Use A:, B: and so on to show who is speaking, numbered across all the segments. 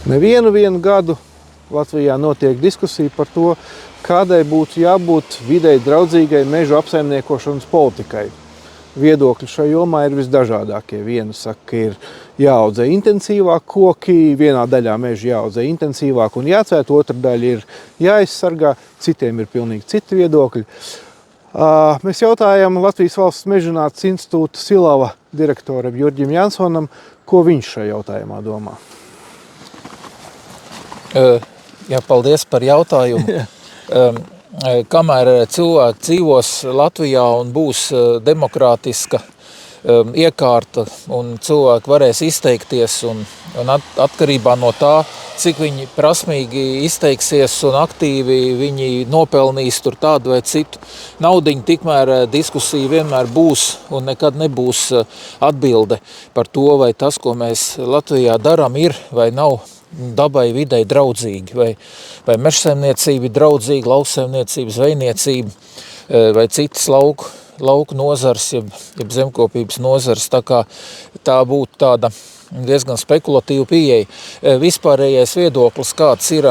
A: Vienu gadu Latvijā notiek diskusija par to, kādai būtu jābūt videi draudzīgai mežu apsaimniekošanas politikai. Viedokļi šajā jomā ir visdažādākie. Viena saka, ka ir jāaudzē intensīvāk koki, vienā daļā meža jāaudzē intensīvāk un jācēt, otra daļa ir jāizsargā, citiem ir pilnīgi citi viedokļi. Mēs jautājām Latvijas Valsts mežzinātnes institūta Silava direktoram Jurģim Jansonam, ko viņš šajā jautājumā domā.
B: Jā, paldies par jautājumu. Kamēr cilvēki dzīvos Latvijā un būs demokrātiska iekārta un cilvēki varēs izteikties un atkarībā no tā, cik viņi prasmīgi izteiksies un aktīvi viņi nopelnīs tur tādu vai citu naudiņu, tikmēr diskusija vienmēr būs un nekad nebūs atbilde par to, vai tas, ko mēs Latvijā darām, ir vai nav dabai videi draudzīgi, vai mežsaimniecība ir draudzīga, lauksaimniecība, zvejniecība vai citas lauku nozars, jeb zemkopības nozars, tā kā tā būtu tāda diezgan spekulatīva pieeja. Vispārējais viedoklis, kāds ir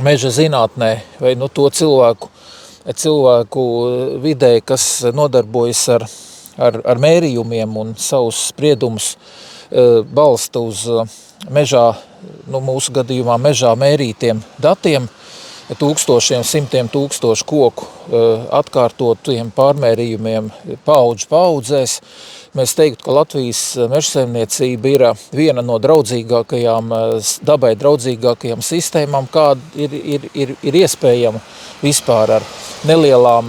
B: meža zinātnē, vai to cilvēku vidē, kas nodarbojas ar mērījumiem un savus spriedumus balsta uz mežā, mūsu gadījumā mežā mērītiem datiem, tūkstošiem, simtiem tūkstošu koku atkārtotiem pārmērījumiem paudzēs. Mēs teiktu, ka Latvijas mežsaimniecība ir viena no draudzīgākajām, dabai draudzīgākajām sistēmām, kāda ir iespējama vispār ar nelielām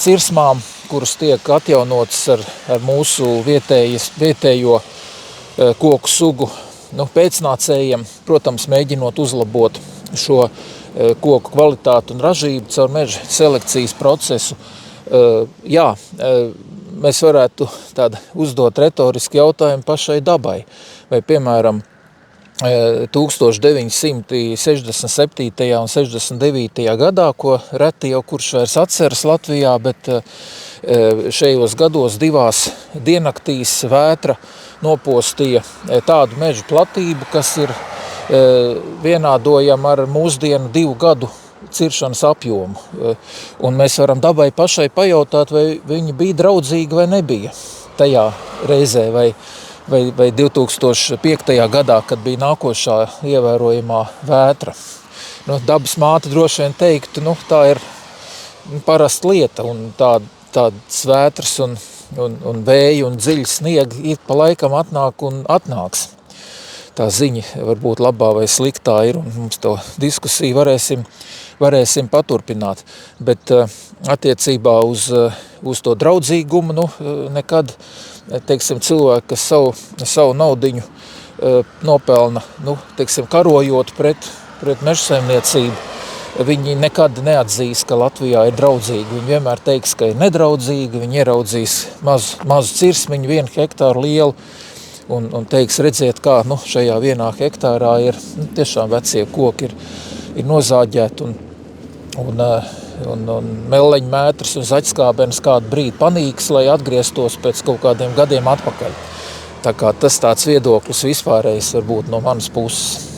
B: cirsmām, kuras tiek atjaunotas ar mūsu vietējo koku sugu pēcnācējiem, protams, mēģinot uzlabot šo koku kvalitāti un ražību caur meža selekcijas procesu. Mēs varētu uzdot retorisku jautājumu pašai dabai. Vai, piemēram, 1967. un 69. gadā, ko reti jau kurš vairs atceras Latvijā, bet šajos gados divās diennaktīs vētra nopostīja tādu mežu platību, kas ir vienādojama ar mūsdienu 2 gadu ciršanas apjomu. Un mēs varam dabai pašai pajautāt, vai viņi bija draudzīgi vai nebija tajā reizē, vai 2005. gadā, kad bija nākošā ievērojamā vētra. Dabas māte droši vien teiktu, tā ir parasta lieta, un tādas vētras un vēju un dziļi sniegi pa laikam atnāk un atnāks. Tā ziņa varbūt labā vai sliktā ir, un mums to diskusiju varēsim paturpināt. Bet attiecībā uz to draudzīgumu, nekad, teiksim, cilvēki, kas savu naudiņu nopelna, karojot pret mežsaimniecību, viņi nekad neatzīs, ka Latvijā ir draudzīgi. Viņi vienmēr teiks, ka ir nedraudzīgi, viņi ieraudzīs mazu cirsmiņu, 1 hektāru lielu, un teiks, redziet, kā šajā 1 hektārā ir tiešām vecie koki ir nozāģēti un meleņu mētrs un zaķskābenes kādu brīdi panīks, lai atgrieztos pēc kaut kādiem gadiem atpakaļ. Tā kā tas tāds viedoklis vispārējais varbūt no manas puses.